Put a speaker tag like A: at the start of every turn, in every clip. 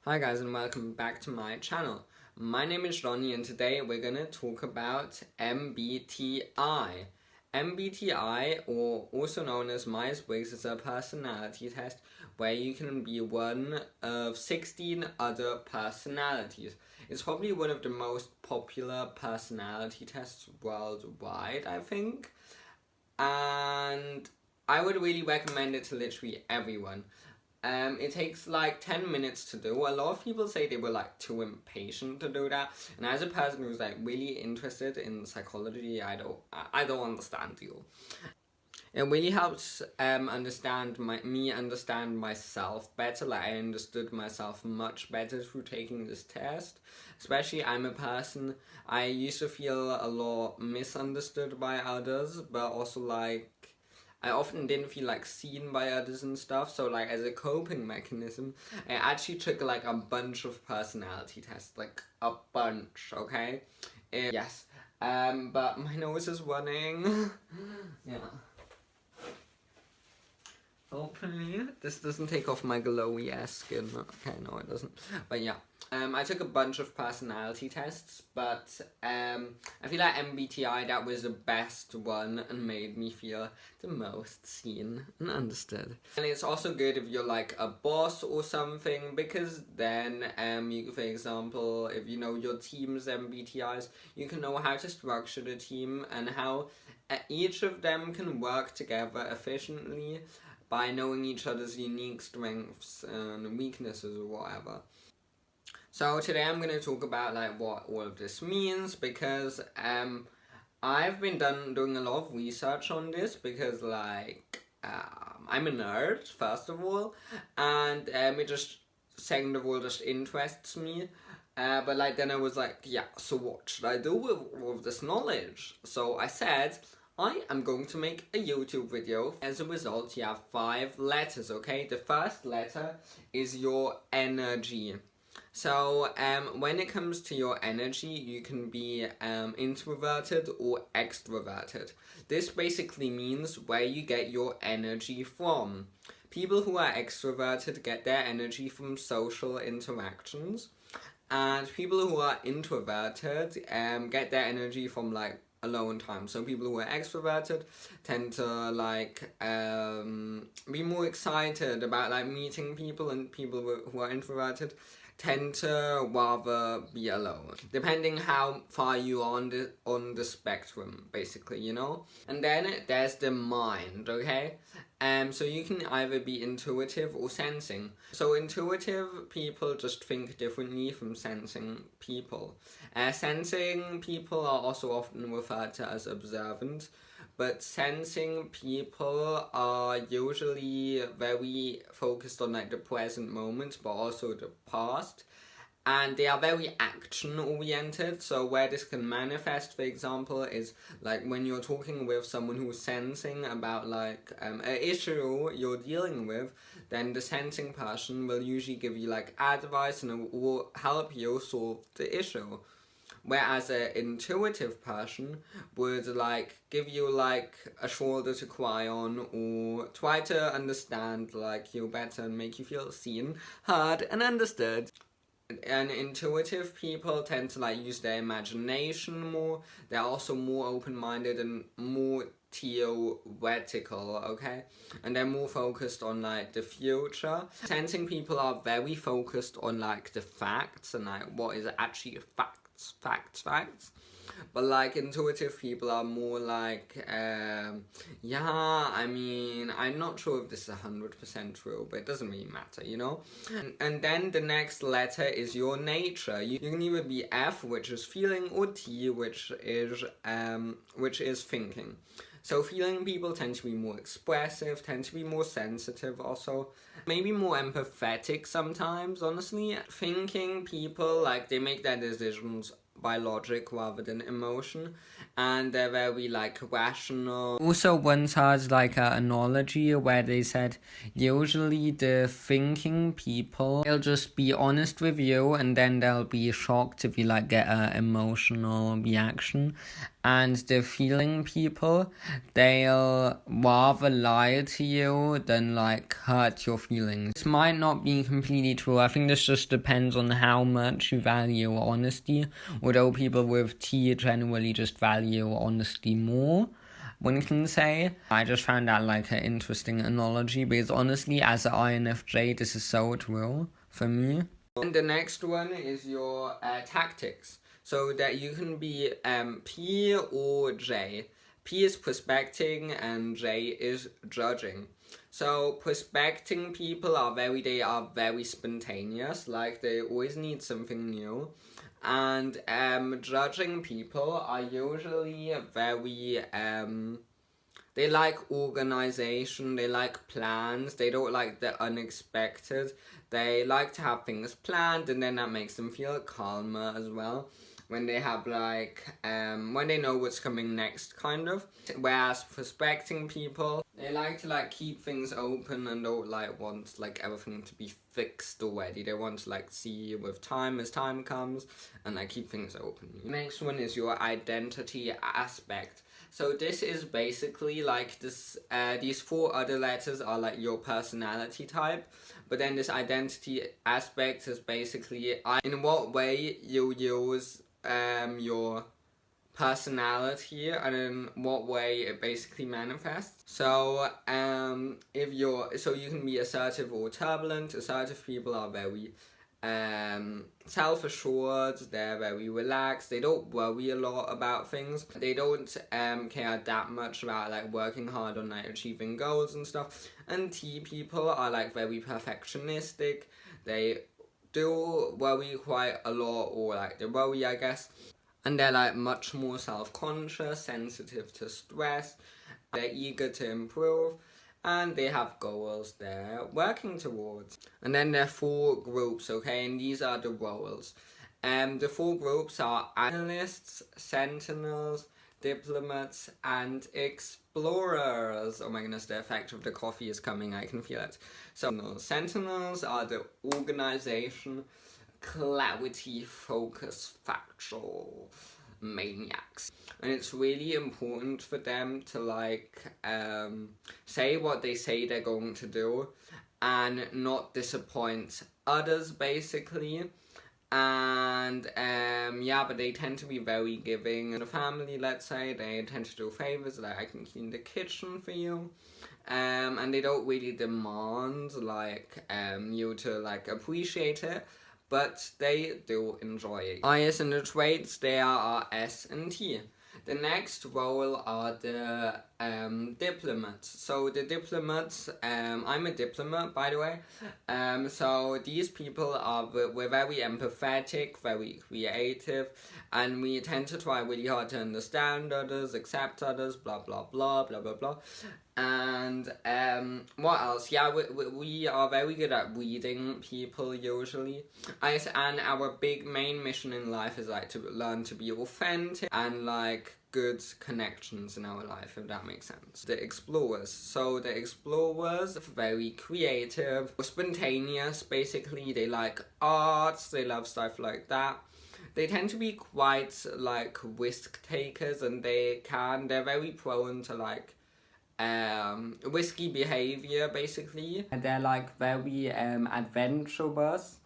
A: Hi guys and welcome back to my channel. My name is Johny and today we're gonna talk about MBTI. MBTI, or also known as Myers-Briggs, is a personality test where you can be one of 16 other personalities. It's probably one of the most popular personality tests worldwide, I think. And I would really recommend it to literally everyone. It takes like 10 minutes to do. A lot of people say they were like too impatient to do that, and as a person who's like really interested in psychology, I don't understand you. It really helps understand myself better. Like I understood myself much better through taking this test. Especially I'm a person, I used to feel a lot misunderstood by others, but also like I often didn't feel like seen by others and stuff, so like as a coping mechanism, I actually took like a bunch of personality tests, like a bunch, okay? Yes, but my nose is running. Yeah. Hopefully this doesn't take off my glowy ass skin. Okay, no it doesn't. But yeah, I took a bunch of personality tests, but I feel like MBTI, that was the best one and made me feel the most seen and understood. And it's also good if you're like a boss or something, because then you, for example, if you know your team's MBTIs, you can know how to structure the team and how each of them can work together efficiently by knowing each other's unique strengths and weaknesses or whatever. So today I'm going to talk about like what all of this means, because I've been doing a lot of research on this, because like I'm a nerd first of all, and it just second of all just interests me. But like then I was like, yeah, so what should I do with all of this knowledge? So I said, I am going to make a YouTube video. As a result, you have 5 letters, okay? The first letter is your energy. So, when it comes to your energy, you can be introverted or extroverted. This basically means where you get your energy from. People who are extroverted get their energy from social interactions, and people who are introverted get their energy from like alone time. So people who are extroverted tend to like be more excited about like meeting people, and people who are introverted tend to rather be alone, depending how far you are on the spectrum, basically, you know. And then there's the mind, okay? So you can either be intuitive or sensing. So intuitive people just think differently from sensing people. Sensing people are also often referred to as observant, but sensing people are usually very focused on like the present moment, but also the past. And they are very action oriented. So where this can manifest, for example, is like when you're talking with someone who's sensing about like an issue you're dealing with, then the sensing person will usually give you like advice and will help you solve the issue. Whereas an intuitive person would like give you like a shoulder to cry on, or try to understand like you better and make you feel seen, heard and understood. And intuitive people tend to like use their imagination more. They're also more open-minded and more theoretical, okay? And they're more focused on like the future. Sensing people are very focused on like the facts and like what is actually facts. But like intuitive people are more like, yeah, I mean, I'm not sure if this is 100% true, but it doesn't really matter, you know? And then the next letter is your nature. You can either be F, which is feeling, or T, which is thinking. So feeling people tend to be more expressive, tend to be more sensitive also, maybe more empathetic sometimes, honestly. Thinking people, like, they make their decisions by logic rather than emotion, and they're very like rational. Also once had like an analogy where they said usually the thinking people, they'll just be honest with you and then they'll be shocked if you like get an emotional reaction, And the feeling people, they'll rather lie to you than like hurt your feelings. This might not be completely true. I think this just depends on how much you value honesty, although people with T generally just value honesty more. One can say. I just found that like an interesting analogy because honestly, as an INFJ, this is so true for me. And the next one is your tactics. So that you can be P or J. P is prospecting and J is judging. So prospecting people they are very spontaneous, like they always need something new. And judging people are usually very they like organization, they like plans, they don't like the unexpected. They like to have things planned, and then that makes them feel calmer as well when they have when they know what's coming next, kind of. Whereas prospecting people, they like to keep things open and don't want everything to be fixed already. They want to see with time as time comes and keep things open. The next one is your identity aspect. So this is basically these 4 other letters are your personality type, but then this identity aspect is basically in what way you use your personality and in what way it basically manifests. So you can be assertive or turbulent. Assertive people are very self-assured, they're very relaxed, they don't worry a lot about things, they don't care that much about working hard on achieving goals and stuff. And T people are very perfectionistic, they do worry quite a lot, or they worry, I guess, and they're much more self-conscious, sensitive to stress, they're eager to improve, and they have goals they're working towards. And then there are 4 groups, okay, and these are the roles. The 4 groups are analysts, sentinels, diplomats, and explorers. Oh my goodness, the effect of the coffee is coming, I can feel it. So sentinels are the organization, clarity, focus, factual maniacs, and it's really important for them to say what they say they're going to do and not disappoint others, basically. And but they tend to be very giving. In a family, let's say, they tend to do favors, I can clean the kitchen for you, and they don't really demand you to appreciate it, but they do enjoy it. IS and the traits, they are S and T. The next role are the diplomats. So the diplomats, I'm a diplomat, by the way. So these people we're very empathetic, very creative, and we tend to try really hard to understand others, accept others, blah blah blah blah blah blah. And what else? Yeah, we are very good at reading people usually. And our main mission in life is to learn to be authentic and good connections in our life, if that makes sense. The explorers. So the explorers are very creative, spontaneous, basically. They like arts, they love stuff like that. They tend to be quite risk takers, and they're very prone to risky behavior, basically. They're very adventurous,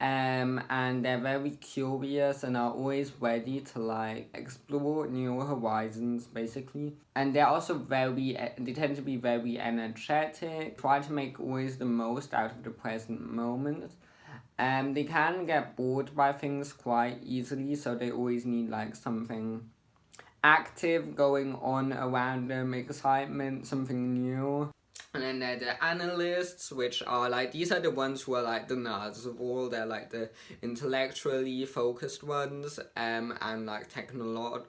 A: and they're very curious and are always ready to explore new horizons, basically. And they're also they tend to be very energetic, try to make always the most out of the present moment. They can get bored by things quite easily, so they always need something active going on around them, excitement, something new. And then there are the analysts, which are these are the ones who are the nerds of all. They're the intellectually focused ones, and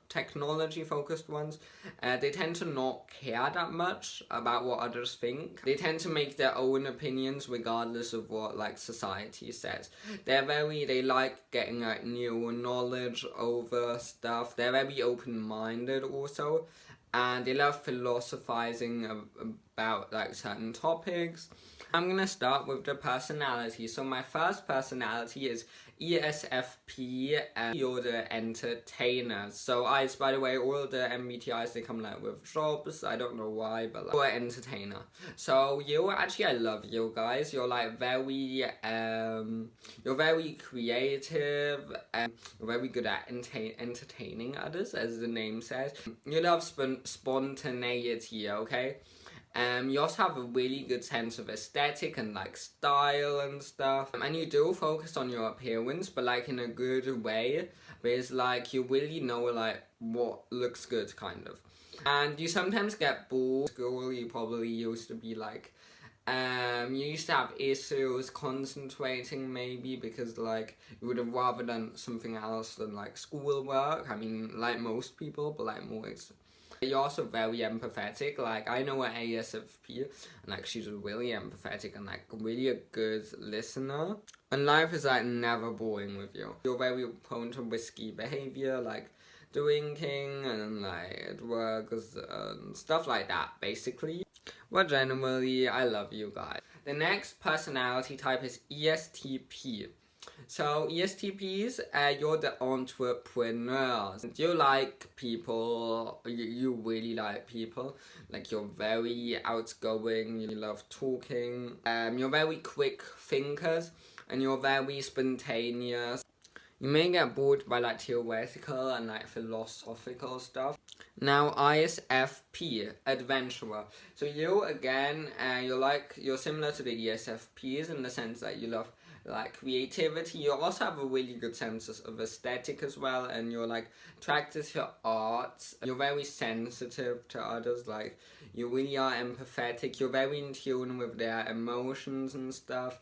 A: technology focused ones. They tend to not care that much about what others think. They tend to make their own opinions regardless of what society says. They like getting new knowledge over stuff. They're very open-minded also. And they love philosophizing about certain topics. I'm gonna start with the personality. So my first personality is ESFP, and you're the entertainer. So by the way, all the MBTIs, they come like with jobs. I don't know why, but like, you're an entertainer. So you, actually, I love you guys. You're like very, you're very creative, and you're very good at entertaining others, as the name says. You love spontaneity, okay? You also have a really good sense of aesthetic and like style and stuff. And you do focus on your appearance, but like in a good way. Where it's like you really know like what looks good, kind of. And you sometimes get bored. School, you probably used to be like, you used to have issues concentrating maybe because like you would have rather done something else than like schoolwork. I mean, like most people, but like more. You're also very empathetic. Like, I know an ASFP, and like she's really empathetic and like really a good listener. And life is like never boring with you. You're very prone to risky behavior, like drinking and like drugs and stuff like that, basically. But generally, I love you guys. The next personality type is ESTP. So ESTPs, you're the entrepreneurs. You like people, you really like people. Like, you're very outgoing, you love talking. You're very quick thinkers, and you're very spontaneous. You may get bored by like theoretical and like philosophical stuff. Now, ISFP, adventurer. So you, again, you're similar to the ESFPs in the sense that you love like creativity. You also have a really good sense of aesthetic as well, and you're like attracted to art. You're very sensitive to others, like you really are empathetic. You're very in tune with their emotions and stuff,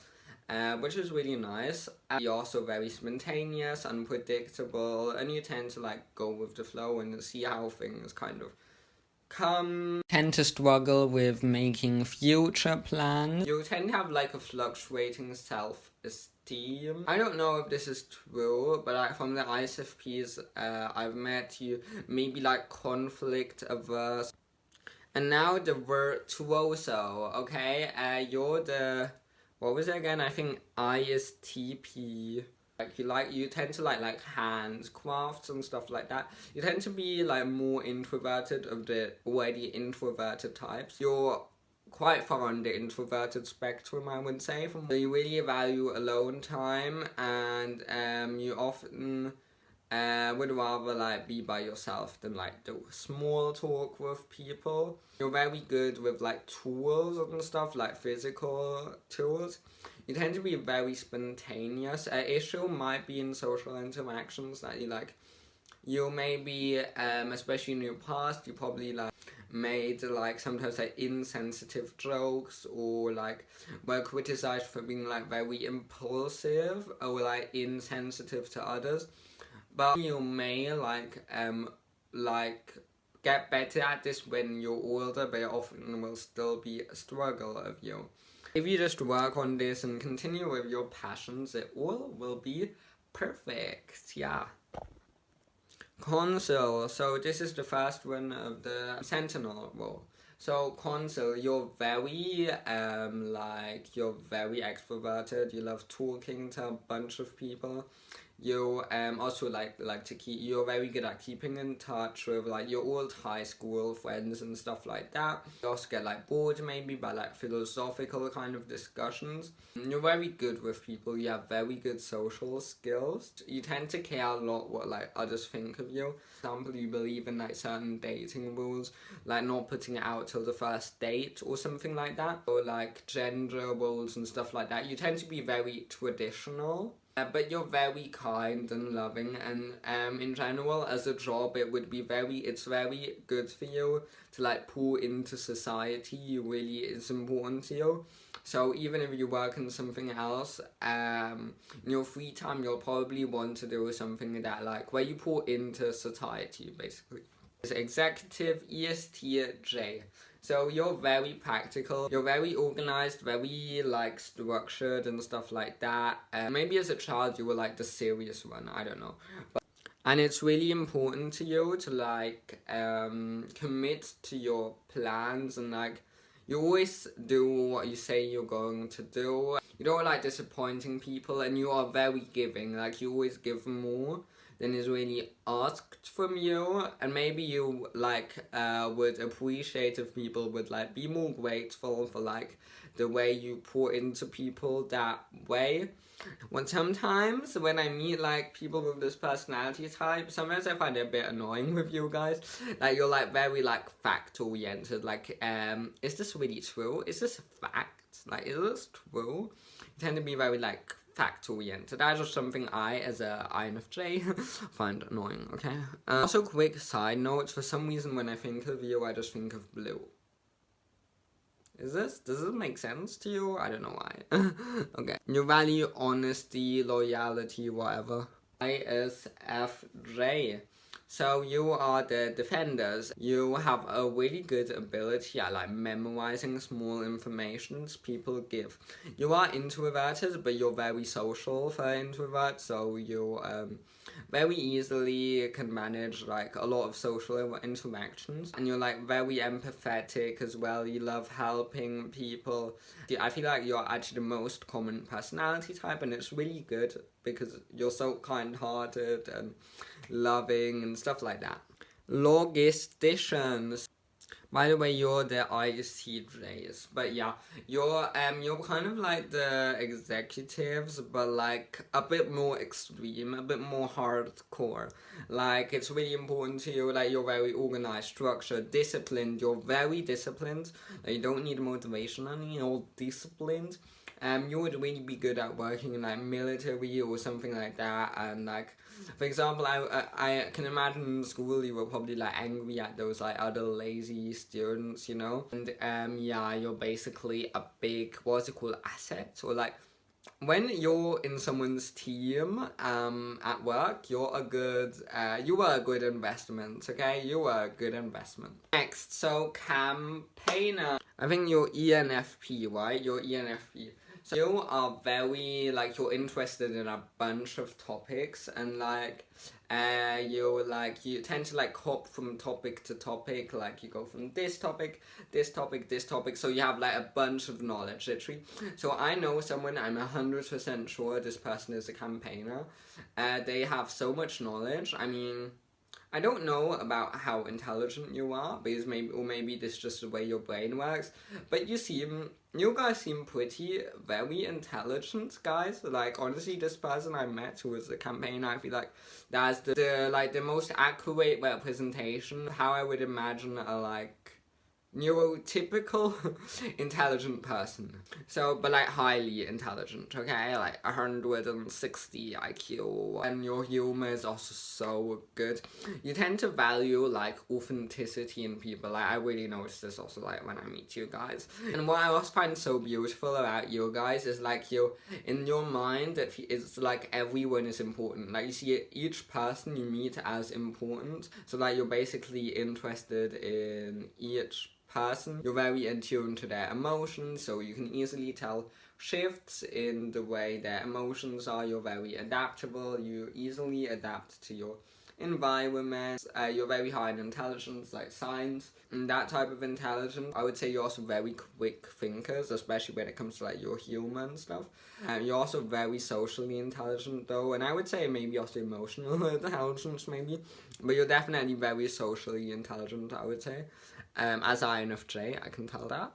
A: which is really nice. You're also very spontaneous, unpredictable, and you tend to like go with the flow and see how things kind of tend to struggle with making future plans. You tend to have like a fluctuating self-esteem. I don't know if this is true, but like from the ISFPs I've met, you maybe like conflict averse. And now the virtuoso, okay? You're the, what was it again? I think ISTP. Like you tend to like handcrafts and stuff like that. You tend to be like more introverted of the already introverted types. You're quite far on the introverted spectrum, I would say. So you really value alone time, and you often would rather like be by yourself than like do small talk with people. You're very good with like tools and stuff, like physical tools. You tend to be very spontaneous. An issue might be in social interactions that you maybe, especially in your past, you probably like made like sometimes like insensitive jokes, or like were criticized for being like very impulsive or like insensitive to others. But you may like get better at this when you're older, but it often will still be a struggle of you. If you just work on this and continue with your passions, it all will be perfect, yeah. Consul, so this is the first one of the Sentinel role. So Consul, you're very, you're very extroverted, you love talking to a bunch of people. You also like to you're very good at keeping in touch with like your old high school friends and stuff like that. You also get like bored maybe by like philosophical kind of discussions. You're very good with people, you have very good social skills. You tend to care a lot what like others think of you. For example, you believe in like certain dating rules, like not putting it out till the first date or something like that. Or like gender roles and stuff like that. You tend to be very traditional. But you're very kind and loving, and in general, as a job, it's very good for you to like pour into society. It's important to you. So even if you work in something else, in your free time, you'll probably want to do something that like where you pour into society, basically. It's executive ESTJ. So you're very practical, you're very organized, very like structured and stuff like that. Maybe as a child you were like the serious one, I don't know. And it's really important to you to like commit to your plans, and like You always do what you say you're going to do. You don't like disappointing people, and you are very giving. Like, you always give more than is really asked from you, and maybe you like would appreciate if people would like be more grateful for like the way you pour into people that way. When sometimes when I meet like people with this personality type, sometimes I find it a bit annoying with you guys. Like, you're like very like fact oriented. Like, is this really true? Is this a fact? Like, is this true? You tend to be very like fact oriented. That's just something I, as a INFJ, find annoying. Okay. Also, quick side note: for some reason, when I think of you, I just think of blue. Does this make sense to you? I don't know why. Okay. You value honesty, loyalty, whatever. ISFJ. So you are the defenders. You have a really good ability at like memorizing small informations people give. You are introverted, but you're very social for introverts. So you very easily can manage like a lot of social interactions, and you're like very empathetic as well. You love helping people. I feel like you're actually the most common personality type, and it's really good because you're so kind-hearted and loving and stuff like that. Logisticians. By the way, you're the ICJs, but yeah, you're kind of like the executives, but like a bit more extreme, a bit more hardcore. Like, it's really important to you. Like, you're very organized, structured, disciplined. You're very disciplined. Like, you don't need motivation, honey. You're disciplined. You would really be good at working in like military or something like that, and like, for example, I can imagine in school you were probably like angry at those like other lazy students, you know, and yeah, you're basically a big, what's it called, asset, or like, when you're in someone's team at work, you are a good investment, okay? You are a good investment. Next, so campaigner. I think you're ENFP, right? You're ENFP. So you are very, like, you're interested in a bunch of topics, and like, you tend to like hop from topic to topic. Like, you go from this topic, this topic, this topic, so you have like a bunch of knowledge, literally. So I know someone, I'm 100% sure this person is a campaigner. They have so much knowledge. I mean, I don't know about how intelligent you are, because maybe this is just the way your brain works, but you guys seem very intelligent, guys. Like, honestly, this person I met who was a campaigner, I feel like that's the most accurate representation of how I would imagine a like neurotypical intelligent person. So, but like highly intelligent, okay? Like 160 IQ, and your humor is also so good. You tend to value like authenticity in people. Like, I really notice this also like when I meet you guys. And what I also find so beautiful about you guys is like in your mind that it's like everyone is important. Like, you see each person you meet as important. So like, you're basically interested in each person. You're very in tune to their emotions, so you can easily tell shifts in the way their emotions are. You're very adaptable. You easily adapt to your environment. You're very high in intelligence, like science, and that type of intelligence. I would say you're also very quick thinkers, especially when it comes to like your humor and stuff. You're also very socially intelligent though, and I would say maybe also emotional intelligence maybe, but you're definitely very socially intelligent, I would say. As INFJ, I can tell that.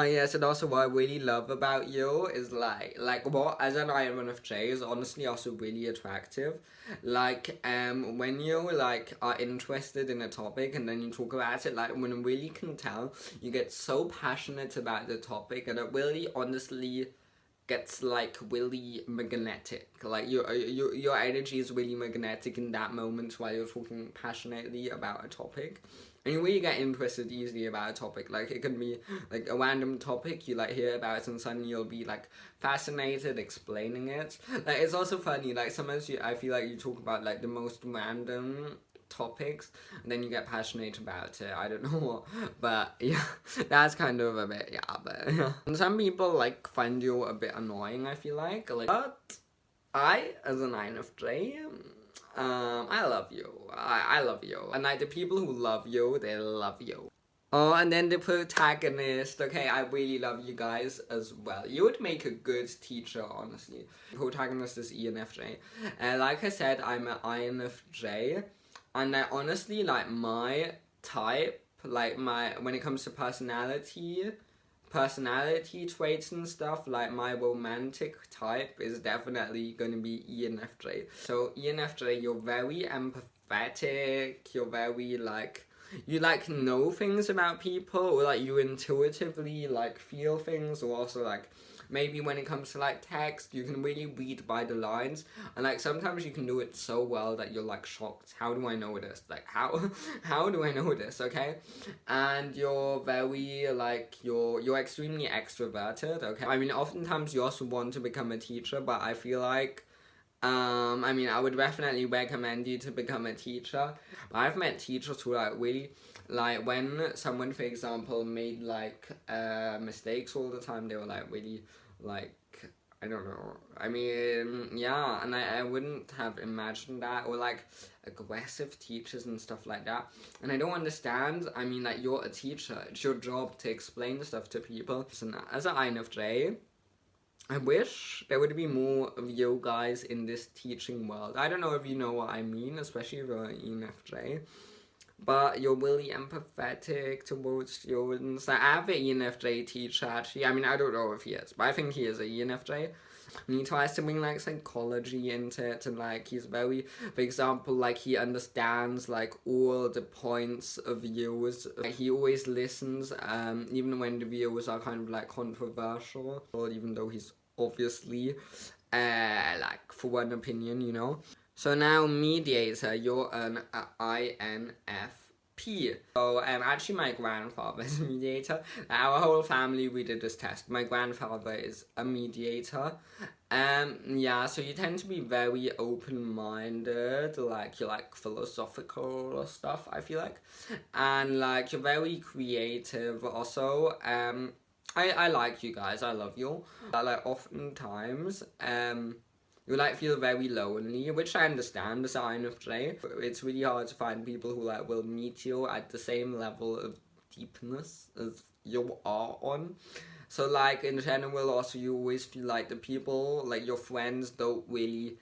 A: Yes, and also what I really love about you is like what, as an INFJ, is honestly also really attractive. Like, when you like are interested in a topic and then you talk about it, like, when I really can tell, you get so passionate about the topic, and it really honestly gets like really magnetic. Like, your energy is really magnetic in that moment while you're talking passionately about a topic. And you really get interested easily about a topic. Like, it can be like a random topic, you like hear about it and suddenly you'll be like fascinated explaining it. Like, it's also funny, like sometimes I feel like you talk about like the most random topics and then you get passionate about it. I don't know what, but yeah, that's kind of a bit, yeah, but yeah. And some people like find you a bit annoying, I feel like, but I, as an INFJ, I love you. I love you. And like, the people who love you, they love you. Oh, and then the protagonist. Okay, I really love you guys as well. You would make a good teacher, honestly. The protagonist is ENFJ. Like I said, I'm an INFJ. And I honestly, like, my type, like, when it comes to personality traits and stuff, like, my romantic type is definitely gonna be ENFJ. So, ENFJ, you're very empathetic, you're very, like, you like know things about people, or like you intuitively like feel things, or also like maybe when it comes to like text, you can really read by the lines, and like sometimes you can do it so well that you're like shocked. How do I know this? Like how do I know this? Okay, and you're very like you're extremely extroverted. Okay, I mean oftentimes you also want to become a teacher, but I feel like I mean, I would definitely recommend you to become a teacher. But I've met teachers who like really, like when someone, for example, made like mistakes all the time, they were like really like, I don't know. I mean, yeah, and I wouldn't have imagined that, or like aggressive teachers and stuff like that. And I don't understand. I mean, like you're a teacher. It's your job to explain stuff to people. So as an INFJ, I wish there would be more of you guys in this teaching world. I don't know if you know what I mean, especially if you're an ENFJ. But you're really empathetic towards students. Like, I have an ENFJ teacher, actually. I mean, I don't know if he is, but I think he is an ENFJ. And he tries to bring, like, psychology into it, and, like, he's very, for example, like, he understands, like, all the points of views. Like, he always listens, even when the views are kind of, like, controversial, or even though he's obviously, like, for one opinion, you know? So now, mediator, you're an INFP. So, actually my grandfather is a mediator. Our whole family, we did this test. My grandfather is a mediator. Yeah, so you tend to be very open-minded, like, you're, like, philosophical stuff, I feel like. And, like, you're very creative also. I like you guys, I love you. But, like, oftentimes, you like feel very lonely, which I understand as an INFJ. It's really hard to find people who like will meet you at the same level of deepness as you are on. So like in general, also you always feel like the people, like your friends, don't really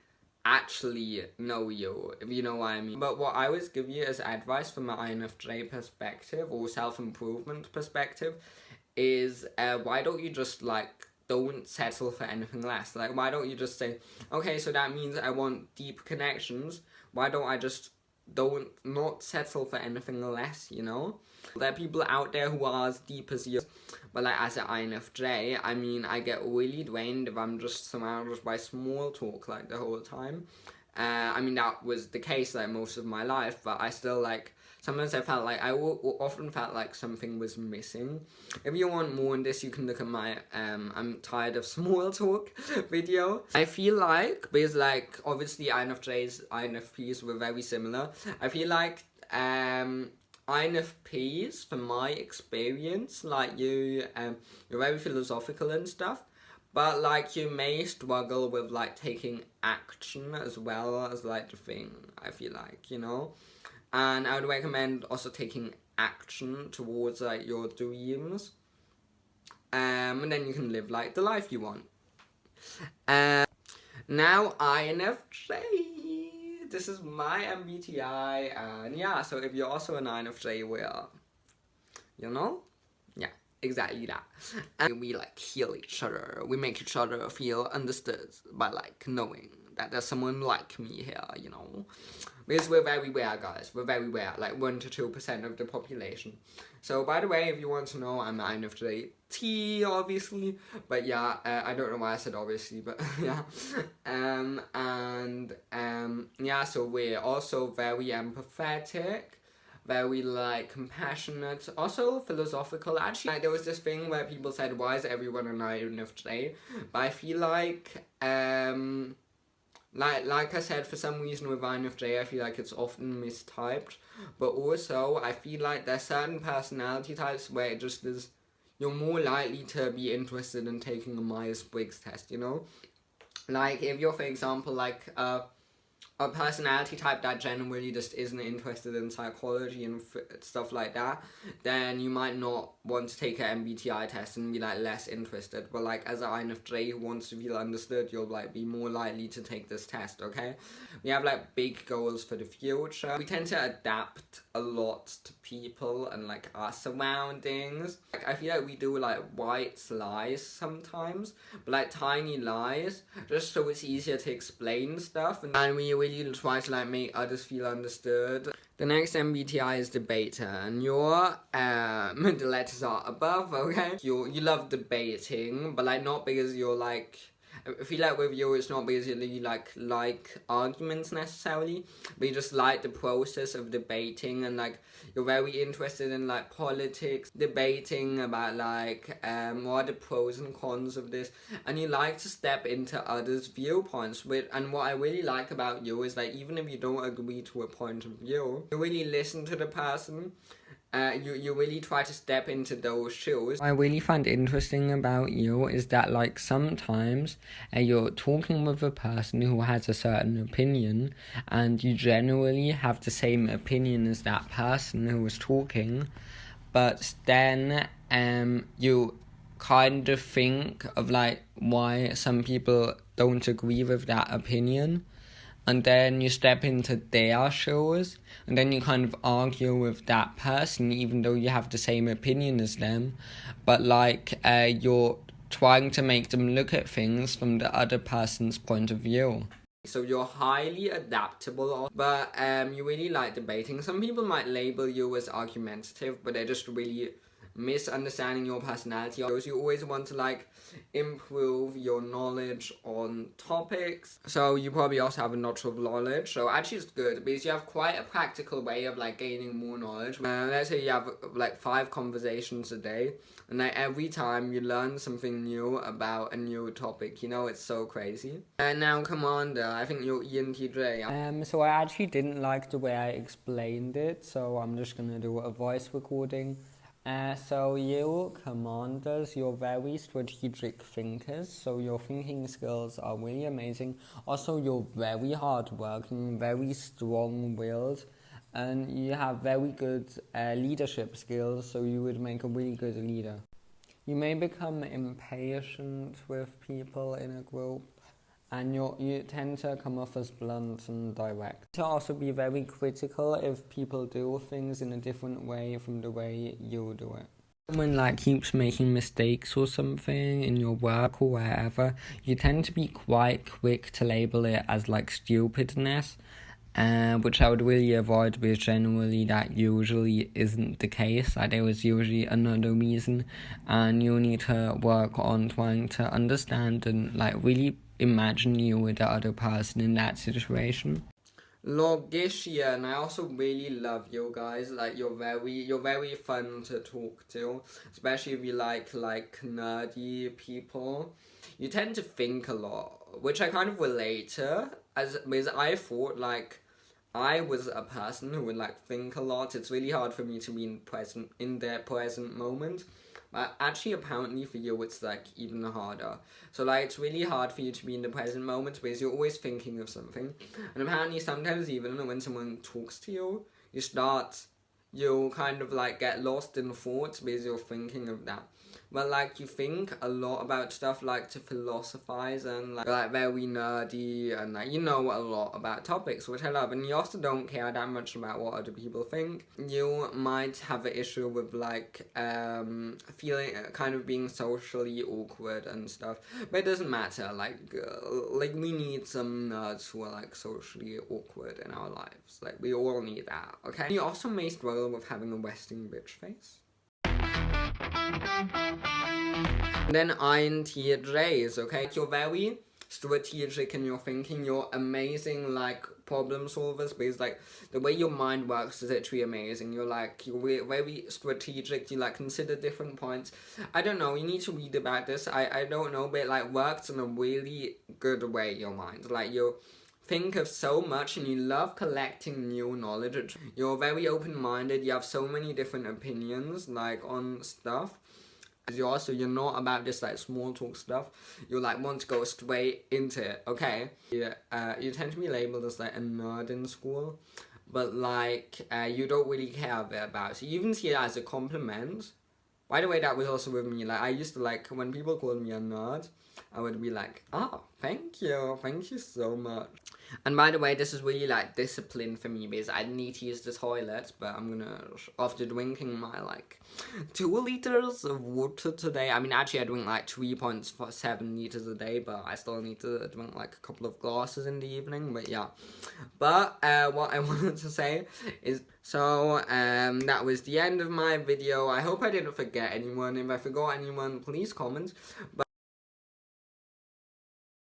A: actually know you, if you know what I mean. But what I always give you as advice from an INFJ perspective or self-improvement perspective is why don't you just like don't settle for anything less. Like, why don't you just say, okay, so that means I want deep connections. Why don't I just not settle for anything less, you know? There are people out there who are as deep as you. But like, as an INFJ, I mean, I get really drained if I'm just surrounded by small talk, like, the whole time. I mean, that was the case, like, most of my life, but I still, like, sometimes I felt like, often felt like something was missing. If you want more on this, you can look at my, I'm tired of small talk video. I feel like, because like, obviously INFPs were very similar. I feel like, INFPs, from my experience, like you're very philosophical and stuff. But like you may struggle with like taking action as well as like the thing, I feel like, you know? And I would recommend also taking action towards like your dreams. And then you can live like the life you want. Now INFJ. This is my MBTI, and yeah, so if you're also an INFJ, we're, you know? Yeah, exactly that. And we like heal each other. We make each other feel understood by like knowing that there's someone like me here, you know? Because we're very rare, guys. We're very rare, like 1 to 2% of the population. So, by the way, if you want to know, I'm an INFJ T, obviously. But yeah, I don't know why I said obviously, but yeah. Yeah, so we're also very empathetic, very like compassionate, also philosophical. Actually, like, there was this thing where people said, why is everyone an INFJ? But I feel like, like I said, for some reason with INFJ, I feel like it's often mistyped. But also, I feel like there's certain personality types where it just is, you're more likely to be interested in taking a Myers-Briggs test, you know? Like, if you're, for example, like, a personality type that generally just isn't interested in psychology and stuff like that, then you might not want to take an MBTI test and be like less interested. But like as an INFJ who wants to feel understood, you'll like be more likely to take this test, okay? We have like big goals for the future. We tend to adapt a lot to people and like our surroundings. Like I feel like we do like white lies sometimes, but like tiny lies, just so it's easier to explain stuff, and we really try to like make others feel understood. The next MBTI is debater, and your the letters are above, okay? You love debating, but like not because you're like, I feel like with you it's not because you really like arguments necessarily, but you just like the process of debating, and like you're very interested in like politics, debating about like what are the pros and cons of this, and you like to step into others' viewpoints. And what I really like about you is like even if you don't agree to a point of view, you really listen to the person. You really try to step into those shoes. What I really find interesting about you is that like sometimes you're talking with a person who has a certain opinion, and you generally have the same opinion as that person who was talking, but then you kind of think of like why some people don't agree with that opinion, and then you step into their shoes, and then you kind of argue with that person even though you have the same opinion as them, but like you're trying to make them look at things from the other person's point of view. So you're highly adaptable, but you really like debating. Some people might label you as argumentative, but they're just really misunderstanding your personality. You always want to like improve your knowledge on topics, so you probably also have a lot of knowledge, so actually it's good because you have quite a practical way of like gaining more knowledge. Let's say you have like 5 conversations a day, and like every time you learn something new about a new topic, you know, it's so crazy. And now Commander, I think you're ENTJ.
B: So I actually didn't like the way I explained it, so I'm just gonna do a voice recording. So you, commanders, you're very strategic thinkers, so your thinking skills are really amazing. Also, you're very hardworking, very strong-willed, and you have very good leadership skills, so you would make a really good leader. You may become impatient with people in a group, and you tend to come off as blunt and direct. To also be very critical if people do things in a different way from the way you do it. Someone like keeps making mistakes or something in your work or wherever, you tend to be quite quick to label it as like stupidness, which I would really avoid because generally that usually isn't the case. Like there was usually another reason, and you need to work on trying to understand and like really imagine you with the other person in that situation.
A: Logician, I also really love you guys. Like you're very fun to talk to, especially if you like nerdy people. You tend to think a lot, which I kind of relate to, because I thought like I was a person who would like think a lot. It's really hard for me to be in the present moment. But actually, apparently for you, it's like even harder. So like, it's really hard for you to be in the present moment because you're always thinking of something. And apparently, sometimes even when someone talks to you, you kind of like get lost in thoughts because you're thinking of that. But like you think a lot about stuff, like to philosophize and like very nerdy, and like you know a lot about topics, which I love. And you also don't care that much about what other people think. You might have an issue with like feeling kind of being socially awkward and stuff, but it doesn't matter. Like we need some nerds who are like socially awkward in our lives. Like we all need that, okay? You also may struggle with having a resting bitch face. Then INTJs, okay? You're very strategic in your thinking. You're amazing, like, problem solvers, because, like, the way your mind works is literally amazing. You're very strategic. You, like, consider different points. I don't know. You need to read about this. I don't know, but it, like, works in a really good way, your mind. Like, you think of so much, and you love collecting new knowledge. You're very open-minded. You have so many different opinions, like, on stuff. as you are, so you're not about this like small talk stuff. You like want to go straight into it, okay? Yeah, you tend to be labeled as like a nerd in school, but like you don't really care a bit about it. So you even see it as a compliment. By the way, that was also with me. Like I used to like when people called me a nerd, I would be like, oh, thank you so much. And by the way, this is really like discipline for me because I need to use the toilet, but I'm gonna, after drinking my like 2 liters of water today, I mean actually I drink like 3.7 liters a day, but I still need to drink like a couple of glasses in the evening, but yeah. But what I wanted to say is, so that was the end of my video. I hope I didn't forget anyone. If I forgot anyone, please comment. But